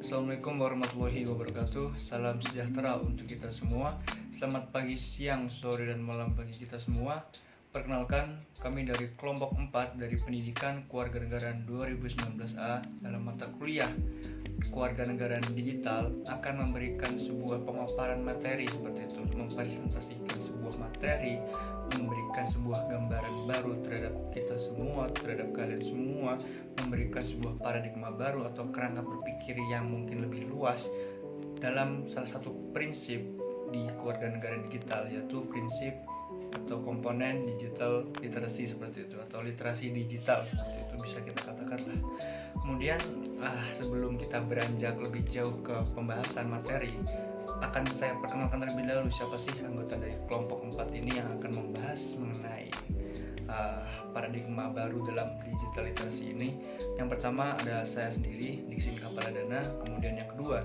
Assalamualaikum warahmatullahi wabarakatuh. Salam sejahtera untuk kita semua. Selamat pagi, siang, sore, dan malam bagi kita semua. Perkenalkan, kami dari kelompok 4 dari Pendidikan Kewarganegaraan 2019A dalam mata kuliah Kewarganegaraan Digital akan memberikan sebuah pemaparan materi seperti itu, mempresentasikan sebuah materi, memberikan sebuah gambaran baru terhadap kita semua, terhadap kalian semua, memberikan sebuah paradigma baru atau kerangka berpikir yang mungkin lebih luas dalam salah satu prinsip di kewarganegaraan digital, yaitu prinsip atau komponen digital literasi seperti itu, atau literasi digital seperti itu bisa kita katakan lah. Kemudian sebelum kita beranjak lebih jauh ke pembahasan materi, akan saya perkenalkan terlebih dahulu siapa sih anggota dari kelompok 4 ini yang akan membahas mengenai paradigma baru dalam digital literasi ini. Yang pertama ada saya sendiri, Dixin Kapaladana. Kemudian yang kedua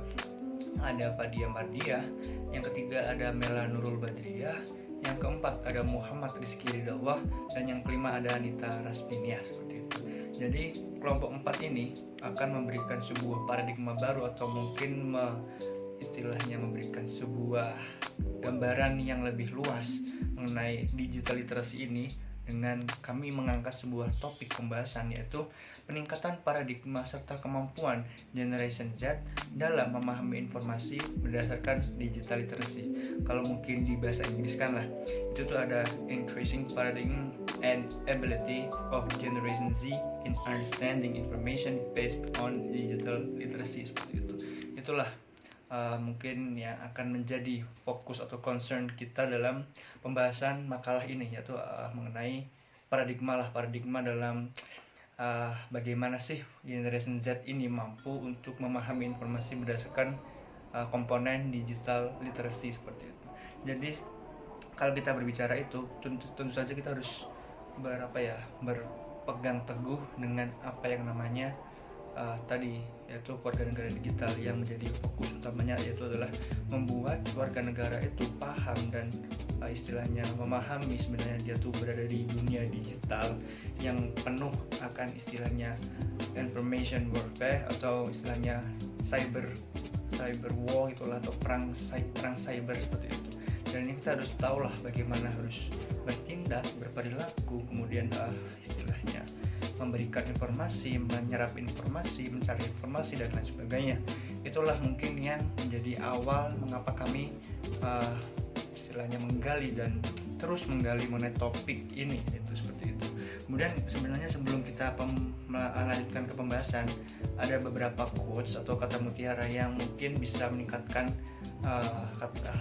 ada Fadia Mardiah. Yang ketiga ada Mela Nurul Badriah. Yang keempat ada Muhammad Rizky Ridallah. Dan yang kelima ada Anita Rasminiah, seperti itu. Jadi kelompok 4 ini akan memberikan sebuah paradigma baru atau mungkin istilahnya memberikan sebuah gambaran yang lebih luas mengenai digital literasi ini, dengan kami mengangkat sebuah topik pembahasan, yaitu peningkatan paradigma serta kemampuan Generation Z dalam memahami informasi berdasarkan digital literacy. Kalau mungkin di bahasa Inggris kan lah, itu tuh ada increasing paradigm and ability of Generation Z in understanding information based on digital literacy, seperti itu. Itulah mungkin yang akan menjadi fokus atau concern kita dalam pembahasan makalah ini, yaitu mengenai paradigma dalam bagaimana sih Generation Z ini mampu untuk memahami informasi berdasarkan komponen digital literasi, seperti itu. Jadi kalau kita berbicara itu, tentu saja kita harus berpegang teguh dengan apa yang namanya tadi, yaitu warga negara digital, yang menjadi fokus utamanya yaitu adalah membuat warga negara itu paham dan istilahnya memahami sebenarnya dia tuh berada di dunia digital yang penuh akan istilahnya information warfare atau istilahnya cyber war itulah, atau perang cyber seperti itu. Dan ini kita harus tahu lah bagaimana harus bertindak, berperilaku, kemudian istilahnya memberikan informasi, menyerap informasi, mencari informasi, dan lain sebagainya. Itulah mungkin yang menjadi awal mengapa kami istilahnya menggali dan terus menggali mengenai topik ini, itu seperti itu. Kemudian sebenarnya sebelum kita melanjutkan ke pembahasan, ada beberapa quotes atau kata mutiara yang mungkin bisa meningkatkan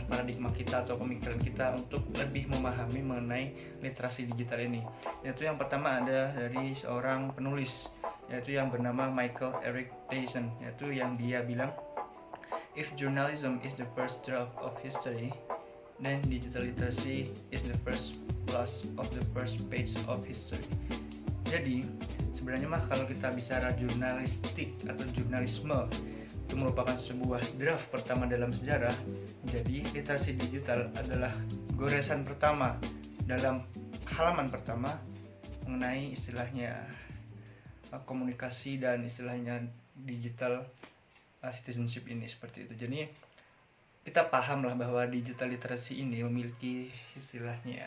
paradigma kita atau pemikiran kita untuk lebih memahami mengenai literasi digital ini. Yaitu yang pertama ada dari seorang penulis, yaitu yang bernama Michael Eric Dyson, yaitu yang dia bilang, "If journalism is the first draft of history, then digital literacy is the first plus of the first page of history." Jadi sebenarnya kalau kita bicara jurnalistik atau jurnalisme, itu merupakan sebuah draft pertama dalam sejarah. Jadi literasi digital adalah goresan pertama dalam halaman pertama mengenai istilahnya komunikasi dan istilahnya digital citizenship ini seperti itu. Jadi kita paham lah bahwa digital literacy ini memiliki istilahnya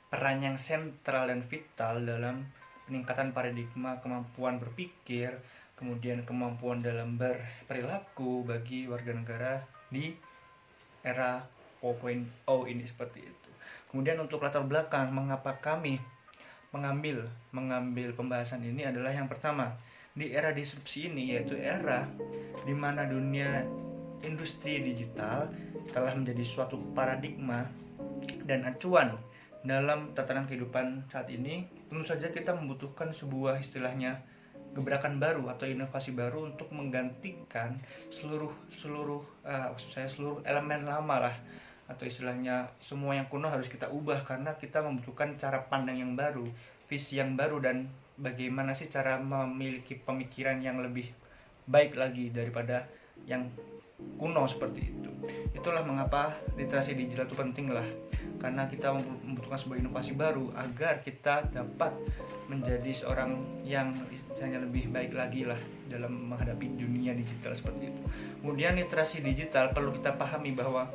peran yang sentral dan vital dalam peningkatan paradigma kemampuan berpikir, kemudian kemampuan dalam berperilaku bagi warga negara di era 4.0 ini seperti itu. Kemudian untuk latar belakang mengapa kami mengambil pembahasan ini adalah yang pertama, di era disrupsi ini, yaitu era di mana dunia industri digital telah menjadi suatu paradigma dan acuan dalam tatanan kehidupan saat ini. Tentu saja kita membutuhkan sebuah istilahnya gebrakan baru atau inovasi baru untuk menggantikan seluruh elemen lama lah, atau istilahnya semua yang kuno harus kita ubah karena kita membutuhkan cara pandang yang baru, visi yang baru, dan bagaimana sih cara memiliki pemikiran yang lebih baik lagi daripada yang kuno seperti itu. Itulah mengapa literasi digital itu penting lah, karena kita membutuhkan sebuah inovasi baru agar kita dapat menjadi seorang yang istilahnya lebih baik lagi lah dalam menghadapi dunia digital seperti itu. Kemudian literasi digital perlu kita pahami bahwa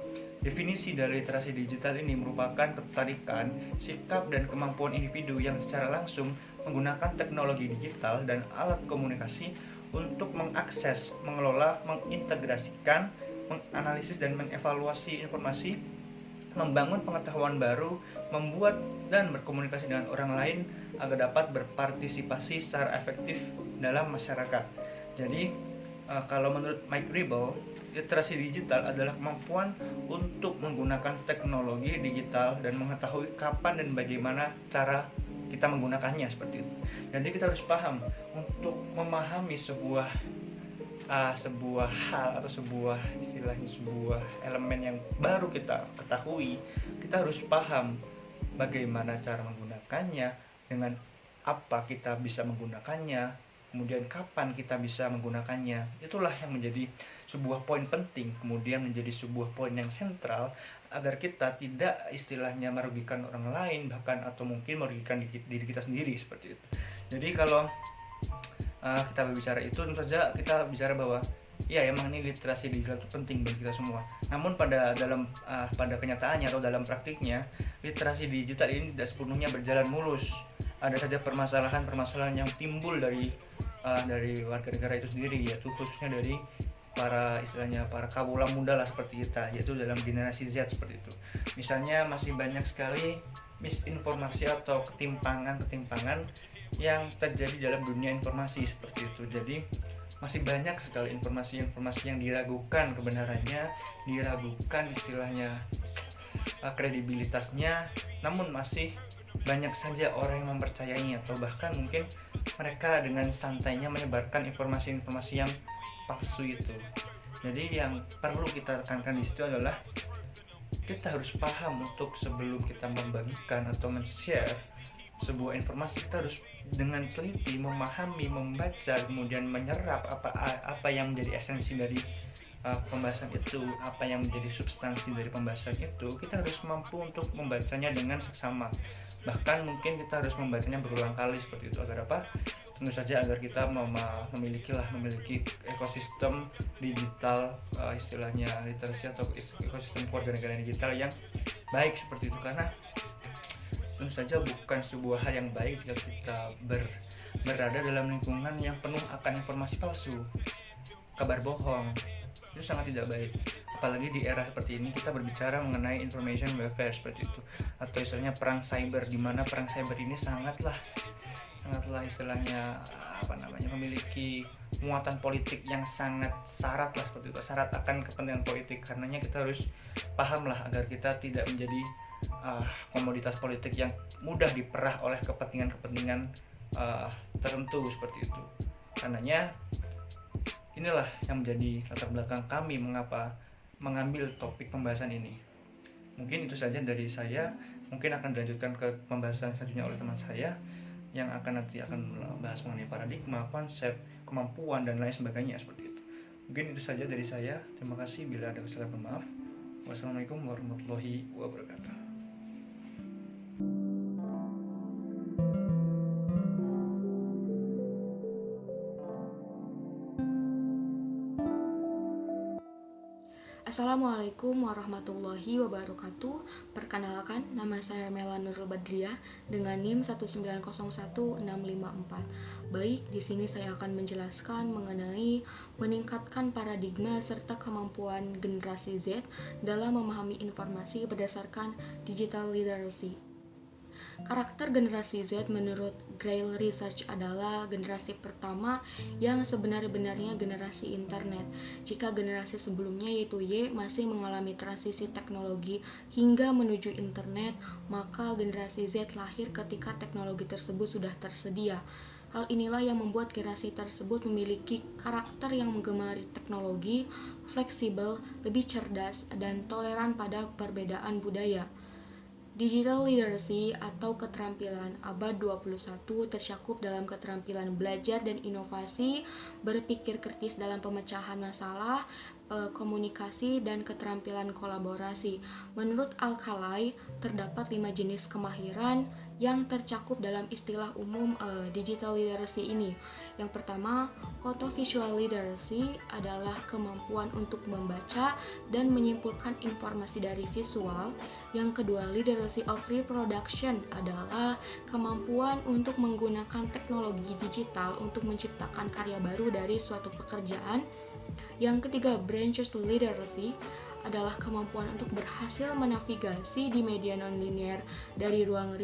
definisi dari literasi digital ini merupakan ketertarikan, sikap, dan kemampuan individu yang secara langsung menggunakan teknologi digital dan alat komunikasi untuk mengakses, mengelola, mengintegrasikan, menganalisis, dan mengevaluasi informasi, membangun pengetahuan baru, membuat dan berkomunikasi dengan orang lain agar dapat berpartisipasi secara efektif dalam masyarakat. Jadi, kalau menurut Mike Ribble, literasi digital adalah kemampuan untuk menggunakan teknologi digital dan mengetahui kapan dan bagaimana cara kita menggunakannya seperti itu. Jadi kita harus paham untuk memahami sebuah hal atau sebuah elemen yang baru kita ketahui, kita harus paham bagaimana cara menggunakannya, dengan apa kita bisa menggunakannya, kemudian kapan kita bisa menggunakannya. Itulah yang menjadi sebuah poin penting, kemudian menjadi sebuah poin yang sentral agar kita tidak istilahnya merugikan orang lain, bahkan atau mungkin merugikan diri kita sendiri seperti itu. Jadi kalau kita berbicara itu, tentu saja kita bicara bahwa ya emang ini literasi digital itu penting bagi kita semua. Namun pada kenyataannya atau dalam praktiknya, literasi digital ini tidak sepenuhnya berjalan mulus. Ada saja permasalahan yang timbul dari warga negara itu sendiri, yaitu khususnya dari para kaula muda lah seperti kita, yaitu dalam generasi Z seperti itu. Misalnya masih banyak sekali misinformasi atau ketimpangan yang terjadi dalam dunia informasi seperti itu. Jadi masih banyak sekali informasi yang diragukan kebenarannya, diragukan istilahnya kredibilitasnya, namun masih banyak saja orang yang mempercayainya, atau bahkan mungkin mereka dengan santainya menyebarkan informasi-informasi yang palsu itu. Jadi yang perlu kita tekankan di situ adalah kita harus paham untuk sebelum kita membagikan atau men-share sebuah informasi, kita harus dengan teliti memahami, membaca, kemudian menyerap apa yang menjadi esensi dari pembahasan itu, apa yang menjadi substansi dari pembahasan itu. Kita harus mampu untuk membacanya dengan seksama, bahkan mungkin kita harus membacanya berulang kali seperti itu. Agar apa? Tentu saja agar kita memiliki ekosistem digital, istilahnya literasi atau ekosistem kewarganegaraan digital yang baik seperti itu. Karena tentu saja bukan sebuah hal yang baik jika kita berada dalam lingkungan yang penuh akan informasi palsu, kabar bohong. Itu sangat tidak baik. Apalagi di era seperti ini kita berbicara mengenai information warfare seperti itu, atau istilahnya perang cyber, di mana perang cyber ini sangatlah istilahnya memiliki muatan politik yang sangat syarat lah seperti itu, syarat akan kepentingan politik. Karenanya kita harus paham lah agar kita tidak menjadi komoditas politik yang mudah diperah oleh kepentingan tertentu seperti itu. Karenanya inilah yang menjadi latar belakang kami mengapa mengambil topik pembahasan ini. Mungkin itu saja dari saya. Mungkin akan dilanjutkan ke pembahasan selanjutnya oleh teman saya yang nanti akan membahas mengenai paradigma, konsep, kemampuan, dan lain sebagainya seperti itu. Mungkin itu saja dari saya. Terima kasih, bila ada kesalahan maaf. Wassalamualaikum warahmatullahi wabarakatuh. Assalamualaikum warahmatullahi wabarakatuh. Perkenalkan, nama saya Mela Nurul Badriah dengan NIM 1901654. Baik, di sini saya akan menjelaskan mengenai meningkatkan paradigma serta kemampuan generasi Z dalam memahami informasi berdasarkan digital literacy. Karakter generasi Z menurut Grail Research adalah generasi pertama yang sebenar-benarnya generasi internet. Jika generasi sebelumnya yaitu Y masih mengalami transisi teknologi hingga menuju internet, maka generasi Z lahir ketika teknologi tersebut sudah tersedia. Hal inilah yang membuat generasi tersebut memiliki karakter yang menggemari teknologi, fleksibel, lebih cerdas, dan toleran pada perbedaan budaya. Digital literacy atau keterampilan abad 21 tercakup dalam keterampilan belajar dan inovasi, berpikir kritis dalam pemecahan masalah, komunikasi, dan keterampilan kolaborasi. Menurut Al-Khalai, terdapat 5 jenis kemahiran yang tercakup dalam istilah umum digital literacy ini. Yang pertama, audiovisual literacy adalah kemampuan untuk membaca dan menyimpulkan informasi dari visual. Yang kedua, literacy of reproduction adalah kemampuan untuk menggunakan teknologi digital untuk menciptakan karya baru dari suatu pekerjaan. Yang ketiga, branches literacy adalah kemampuan untuk berhasil menavigasi di media non-linear dari ruang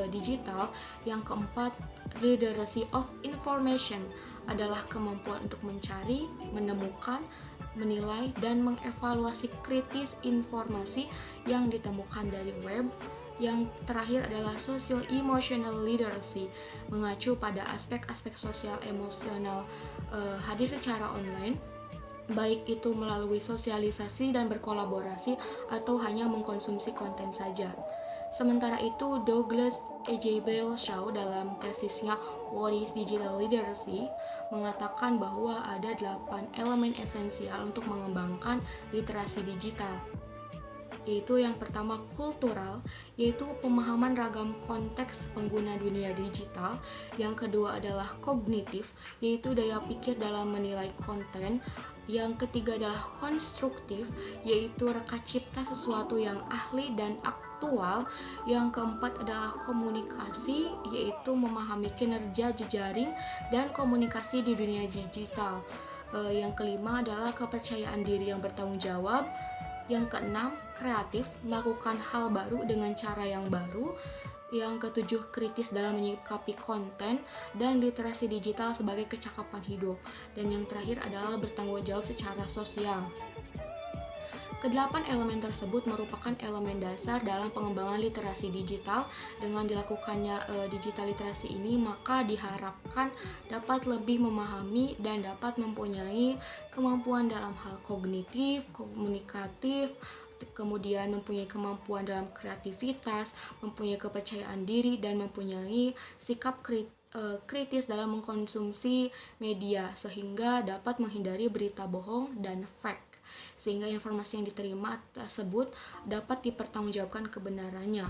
digital. Yang keempat, literacy of information adalah kemampuan untuk mencari, menemukan, menilai, dan mengevaluasi kritis informasi yang ditemukan dari web. Yang terakhir adalah socio-emotional literacy, mengacu pada aspek-aspek sosial emosional hadir secara online, baik itu melalui sosialisasi dan berkolaborasi atau hanya mengkonsumsi konten saja. Sementara itu, Douglas A.J. Belshaw dalam tesisnya What is Digital Literacy mengatakan bahwa ada 8 elemen esensial untuk mengembangkan literasi digital, yaitu yang pertama kultural, yaitu pemahaman ragam konteks pengguna dunia digital. Yang kedua adalah kognitif, yaitu daya pikir dalam menilai konten. Yang ketiga adalah konstruktif, yaitu reka cipta sesuatu yang ahli dan aktual. Yang keempat adalah komunikasi, yaitu memahami kinerja jejaring dan komunikasi di dunia digital. Yang kelima adalah kepercayaan diri yang bertanggung jawab. Yang keenam, kreatif, melakukan hal baru dengan cara yang baru. Yang ketujuh, kritis dalam menyikapi konten, dan literasi digital sebagai kecakapan hidup. Dan yang terakhir adalah bertanggung jawab secara sosial. Kedelapan elemen tersebut merupakan elemen dasar dalam pengembangan literasi digital. Dengan dilakukannya digital literasi ini, maka diharapkan dapat lebih memahami dan dapat mempunyai kemampuan dalam hal kognitif, komunikatif, kemudian mempunyai kemampuan dalam kreativitas, mempunyai kepercayaan diri, dan mempunyai sikap kritis dalam mengkonsumsi media, sehingga dapat menghindari berita bohong dan fake, sehingga informasi yang diterima tersebut dapat dipertanggungjawabkan kebenarannya.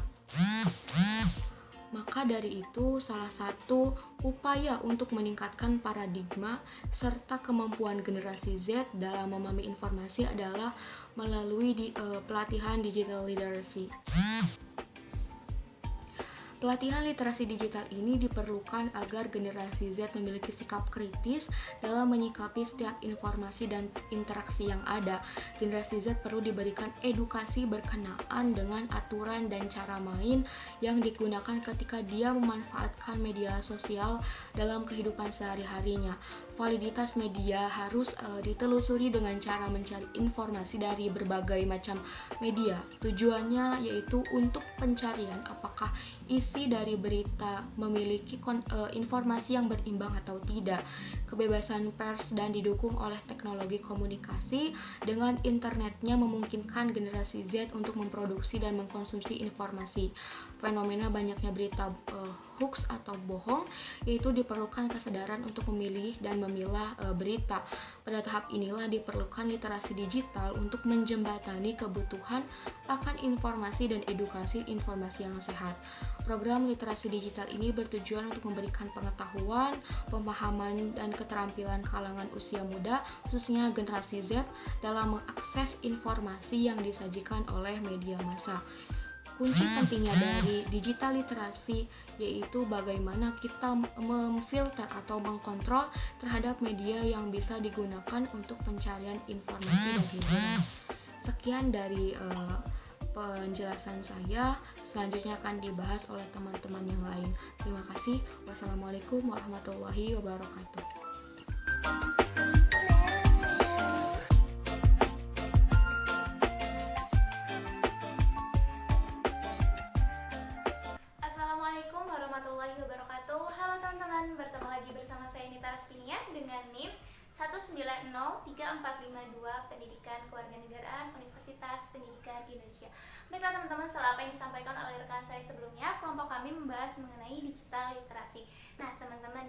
Maka dari itu, salah satu upaya untuk meningkatkan paradigma serta kemampuan generasi Z dalam memahami informasi adalah melalui pelatihan digital literacy. Pelatihan literasi digital ini diperlukan agar generasi Z memiliki sikap kritis dalam menyikapi setiap informasi dan interaksi yang ada. Generasi Z perlu diberikan edukasi berkenaan dengan aturan dan cara main yang digunakan ketika dia memanfaatkan media sosial dalam kehidupan sehari-harinya. Validitas media harus ditelusuri dengan cara mencari informasi dari berbagai macam media. Tujuannya yaitu untuk pencarian apakah isi dari berita memiliki informasi yang berimbang atau tidak. Kebebasan pers dan didukung oleh teknologi komunikasi. Dengan internetnya memungkinkan generasi Z untuk memproduksi dan mengkonsumsi informasi. Fenomena banyaknya berita hoax atau bohong, yaitu diperlukan kesadaran untuk memilih dan memilah berita. Pada tahap inilah diperlukan literasi digital untuk menjembatani kebutuhan akan informasi dan edukasi informasi yang sehat. Program literasi digital ini bertujuan untuk memberikan pengetahuan, pemahaman, dan keterampilan kalangan usia muda, khususnya generasi Z, dalam mengakses informasi yang disajikan oleh media massa. Kunci pentingnya dari digital literasi yaitu bagaimana kita memfilter atau mengkontrol terhadap media yang bisa digunakan untuk pencarian informasi dan hiburan. Sekian dari penjelasan saya. Selanjutnya akan dibahas oleh teman-teman yang lain. Terima kasih. Wassalamualaikum warahmatullahi wabarakatuh. Assalamualaikum warahmatullahi wabarakatuh. Halo teman-teman, bertemu lagi bersama saya Nita Raspinia dengan NIM 1903452 Pendidikan Kewarganegaraan Universitas Pendidikan Indonesia. Baiklah teman-teman, setelah apa yang disampaikan oleh rekan saya sebelumnya, kelompok kami membahas mengenai digital literasi. Nah teman-teman,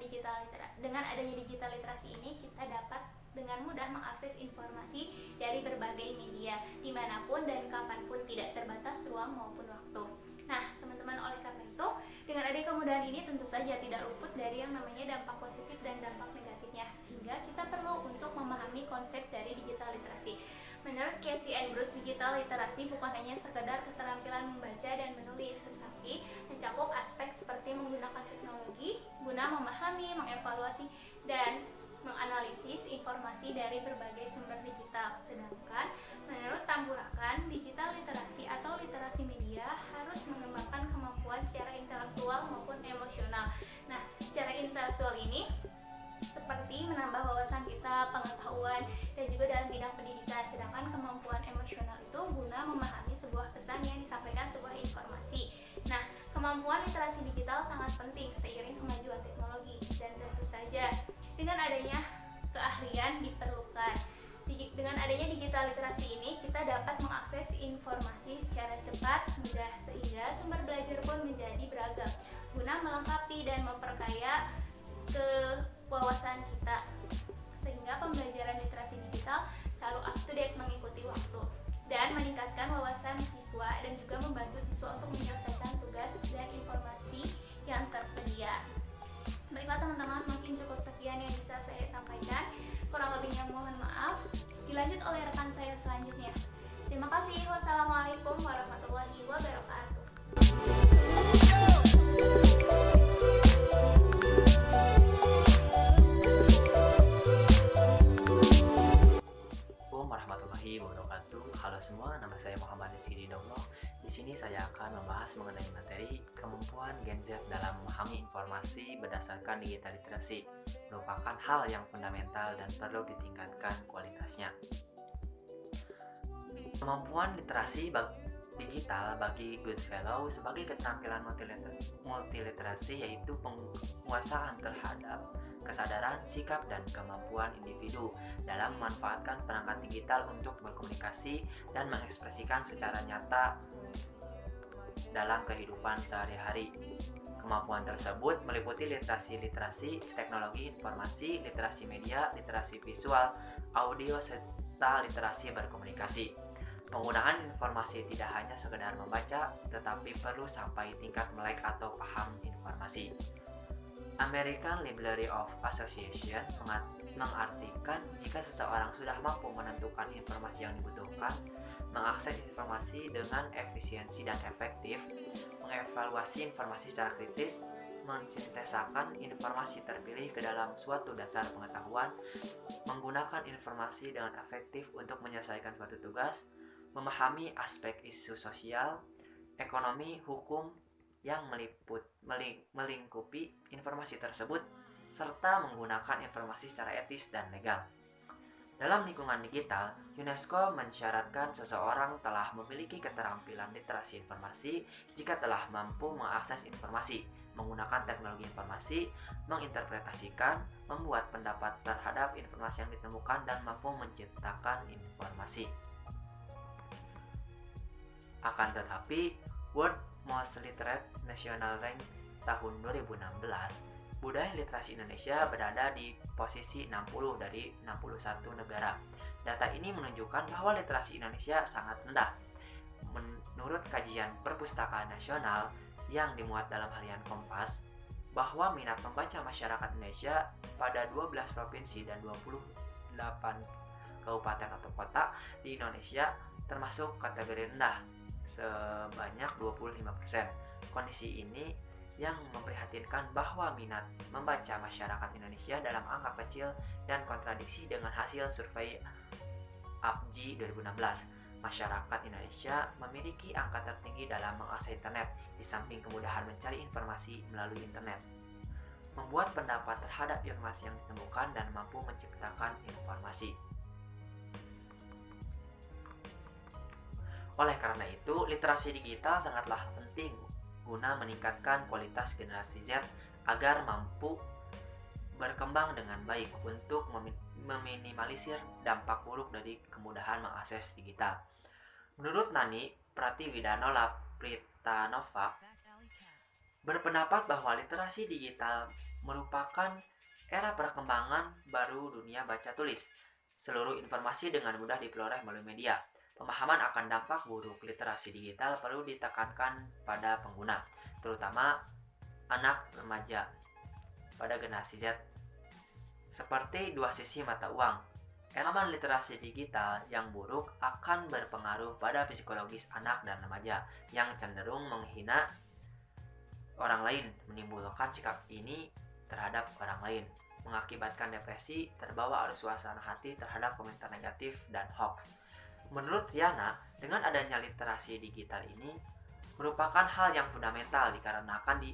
dengan adanya digital literasi ini kita dapat dengan mudah mengakses informasi dari berbagai media dimanapun dan kapanpun, tidak terbatas ruang maupun waktu. Nah teman-teman, oleh karena itu dengan adanya kemudahan ini tentu saja tidak luput dari yang namanya dampak positif dan dampak negatifnya, sehingga kita perlu untuk memahami konsep dari digital literasi. Menurut Casey and Bruce, digital literasi bukan hanya sekedar keterampilan membaca dan menulis, tetapi mencakup aspek seperti menggunakan teknologi guna memahami, mengevaluasi, dan menganalisis informasi dari berbagai sumber digital. Sedangkan menurut Tamburakan, digital literasi atau literasi media harus mengembangkan kemampuan secara intelektual maupun emosional. Nah, secara intelektual ini seperti menambah wawasan kita, pengetahuan, dan juga dalam bidang pendidikan. Sedangkan kemampuan emosional itu guna memahami sebuah pesan yang disampaikan sebuah informasi. Nah, kemampuan literasi digital sangat penting seiring kemajuan teknologi, dan tentu saja dengan adanya keahlian diperlukan. Dengan adanya digital literasi ini, kita dapat mengakses informasi secara cepat, mudah, sehingga sumber belajar pun menjadi beragam, guna melengkapi dan memperkaya kewawasan kita, sehingga pembelajaran literasi digital selalu up to date mengikuti waktu dan meningkatkan wawasan siswa dan juga membantu siswa untuk menyelesaikan tugas dan informasi yang tersedia. Baiklah teman-teman, mungkin cukup sekian yang bisa saya sampaikan. Kurang lebihnya mohon maaf. Dilanjut oleh rekan saya selanjutnya. Terima kasih. Wassalamualaikum warahmatullahi wabarakatuh. Warahmatullahi wabarakatuh. Halo semua, nama saya Muhammad Rizky Donglo. Di sini saya akan membahas mengenai materi kemampuan Gen Z dalam memahami informasi berdasarkan digital literasi. Merupakan hal yang fundamental dan perlu ditingkatkan kualitasnya. Kemampuan literasi digital bagi Goodfellow sebagai keterampilan multiliterasi yaitu penguasaan terhadap kesadaran, sikap, dan kemampuan individu dalam memanfaatkan perangkat digital untuk berkomunikasi dan mengekspresikan secara nyata dalam kehidupan sehari-hari. Kemampuan tersebut meliputi literasi teknologi informasi, literasi media, literasi visual, audio, serta literasi berkomunikasi. Penggunaan informasi tidak hanya sekedar membaca, tetapi perlu sampai tingkat melek atau paham informasi. American Library of Association mengartikan jika seseorang sudah mampu menentukan informasi yang dibutuhkan, mengakses informasi dengan efisiensi dan efektif, mengevaluasi informasi secara kritis, mensintesakan informasi terpilih ke dalam suatu dasar pengetahuan, menggunakan informasi dengan efektif untuk menyelesaikan suatu tugas, memahami aspek isu sosial, ekonomi, hukum, yang melingkupi informasi tersebut, serta menggunakan informasi secara etis dan legal. Dalam lingkungan digital, UNESCO mensyaratkan seseorang telah memiliki keterampilan literasi informasi jika telah mampu mengakses informasi, menggunakan teknologi informasi, menginterpretasikan, membuat pendapat terhadap informasi yang ditemukan, dan mampu menciptakan informasi. Akan tetapi, World Most Literate National Rank tahun 2016, budaya literasi Indonesia berada di posisi 60 dari 61 negara. Data ini menunjukkan bahwa literasi Indonesia sangat rendah. Menurut kajian Perpustakaan Nasional yang dimuat dalam harian Kompas, bahwa minat membaca masyarakat Indonesia pada 12 provinsi dan 28 kabupaten atau kota di Indonesia termasuk kategori rendah sebanyak 25%. Kondisi ini yang memprihatinkan bahwa minat membaca masyarakat Indonesia dalam angka kecil dan kontradiksi dengan hasil survei APJI 2016. Masyarakat Indonesia memiliki angka tertinggi dalam mengakses internet, di samping kemudahan mencari informasi melalui internet, membuat pendapat terhadap informasi yang ditemukan dan mampu menciptakan informasi. Oleh karena itu, literasi digital sangatlah penting guna meningkatkan kualitas generasi Z agar mampu berkembang dengan baik untuk meminimalisir dampak buruk dari kemudahan mengakses digital. Menurut Nani Pratiwidano Pritanova berpendapat bahwa literasi digital merupakan era perkembangan baru dunia baca tulis. Seluruh informasi dengan mudah diperoleh melalui media. Pemahaman akan dampak buruk literasi digital perlu ditekankan pada pengguna, terutama anak remaja pada generasi Z. Seperti dua sisi mata uang, elemen literasi digital yang buruk akan berpengaruh pada psikologis anak dan remaja yang cenderung menghina orang lain, menimbulkan sikap ini terhadap orang lain, mengakibatkan depresi, terbawa arus suasana hati terhadap komentar negatif dan hoax. Menurut Riana, dengan adanya literasi digital ini merupakan hal yang fundamental dikarenakan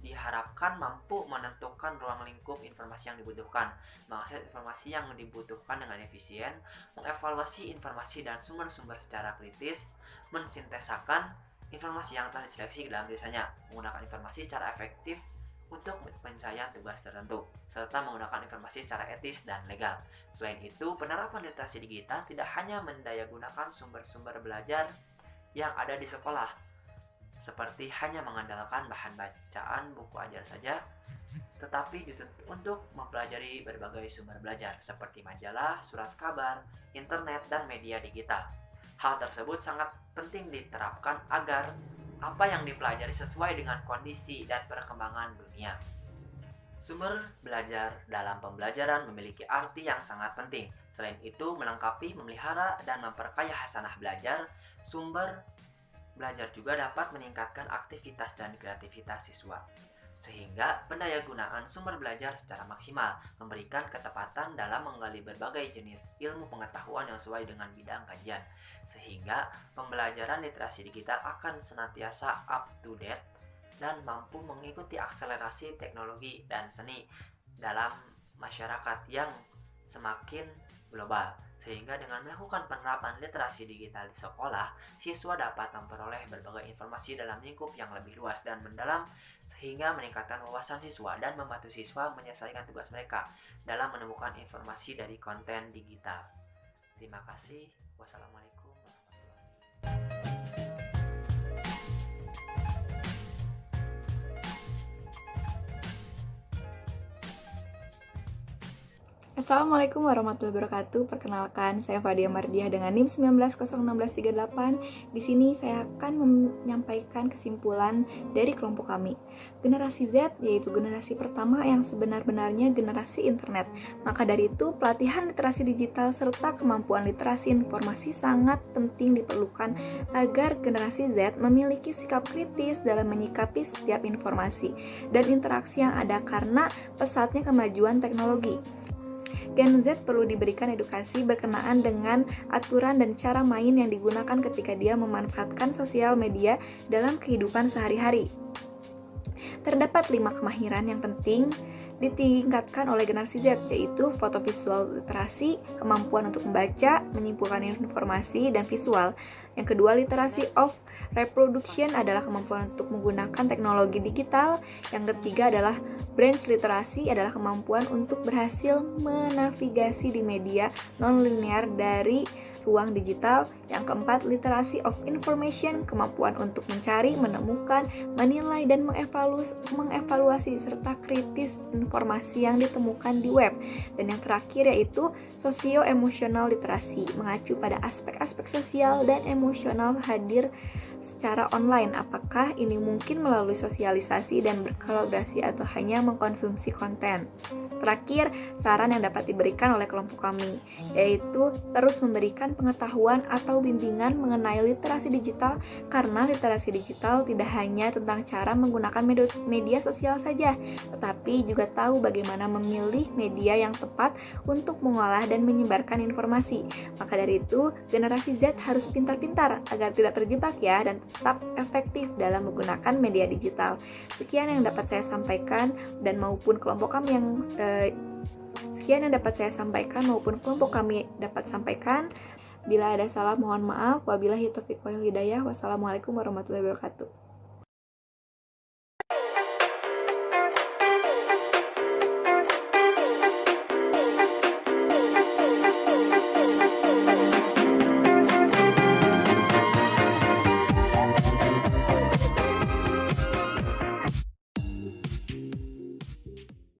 diharapkan mampu menentukan ruang lingkup informasi yang dibutuhkan, mengakses informasi yang dibutuhkan dengan efisien, mengevaluasi informasi dan sumber-sumber secara kritis, mensintesakan informasi yang telah diseleksi dalam tulisannya, menggunakan informasi secara efektif untuk penyelesaian tugas tertentu, serta menggunakan informasi secara etis dan legal. Selain itu, penerapan literasi digital tidak hanya mendayagunakan sumber-sumber belajar yang ada di sekolah, seperti hanya mengandalkan bahan bacaan buku ajar saja, tetapi dituntut untuk mempelajari berbagai sumber belajar, seperti majalah, surat kabar, internet, dan media digital. Hal tersebut sangat penting diterapkan agar apa yang dipelajari sesuai dengan kondisi dan perkembangan dunia. Sumber belajar dalam pembelajaran memiliki arti yang sangat penting. Selain itu, melengkapi, memelihara, dan memperkaya hasanah belajar, sumber belajar juga dapat meningkatkan aktivitas dan kreativitas siswa, sehingga pendayagunaan sumber belajar secara maksimal memberikan ketepatan dalam menggali berbagai jenis ilmu pengetahuan yang sesuai dengan bidang kajian, sehingga pembelajaran literasi digital akan senantiasa up to date dan mampu mengikuti akselerasi teknologi dan seni dalam masyarakat yang semakin global. Sehingga dengan melakukan penerapan literasi digital di sekolah, siswa dapat memperoleh berbagai informasi dalam lingkup yang lebih luas dan mendalam, sehingga meningkatkan wawasan siswa dan membantu siswa menyelesaikan tugas mereka dalam menemukan informasi dari konten digital. Terima kasih. Wassalamualaikum warahmatullahi wabarakatuh. Assalamualaikum warahmatullahi wabarakatuh. Perkenalkan, saya Fadia Mardiah dengan NIM 19011638. Di sini saya akan menyampaikan kesimpulan dari kelompok kami. Generasi Z yaitu generasi pertama yang sebenar-benarnya generasi internet. Maka dari itu, pelatihan literasi digital serta kemampuan literasi informasi sangat penting diperlukan agar generasi Z memiliki sikap kritis dalam menyikapi setiap informasi dan interaksi yang ada karena pesatnya kemajuan teknologi. Gen Z perlu diberikan edukasi berkenaan dengan aturan dan cara main yang digunakan ketika dia memanfaatkan sosial media dalam kehidupan sehari-hari. Terdapat 5 kemahiran yang penting ditingkatkan oleh generasi Z, yaitu fotovisual literasi, kemampuan untuk membaca, menyimpulkan informasi, dan visual. Yang kedua, literasi of reproduction adalah kemampuan untuk menggunakan teknologi digital. Yang ketiga adalah brain literasi, adalah kemampuan untuk berhasil menavigasi di media non-linear dari ruang digital. Yang keempat, literasi of information, kemampuan untuk mencari, menemukan, menilai, dan mengevaluasi serta kritis informasi yang ditemukan di web. Dan yang terakhir yaitu socio-emotional literasi, mengacu pada aspek-aspek sosial dan emosional hadir secara online. Apakah ini mungkin melalui sosialisasi dan berkolaborasi atau hanya mengkonsumsi konten? Terakhir, saran yang dapat diberikan oleh kelompok kami yaitu terus memberikan pengetahuan atau bimbingan mengenai literasi digital, karena literasi digital tidak hanya tentang cara menggunakan media sosial saja, tetapi juga tahu bagaimana memilih media yang tepat untuk mengolah dan menyebarkan informasi. Maka dari itu, generasi Z harus pintar-pintar agar tidak terjebak ya, dan tetap efektif dalam menggunakan media digital. Sekian yang dapat saya sampaikan dan maupun kelompok kami yang maupun kelompok kami dapat sampaikan. Bila ada salah mohon maaf. Wabillahi taufiq wal hidayah. Wassalamualaikum warahmatullahi wabarakatuh.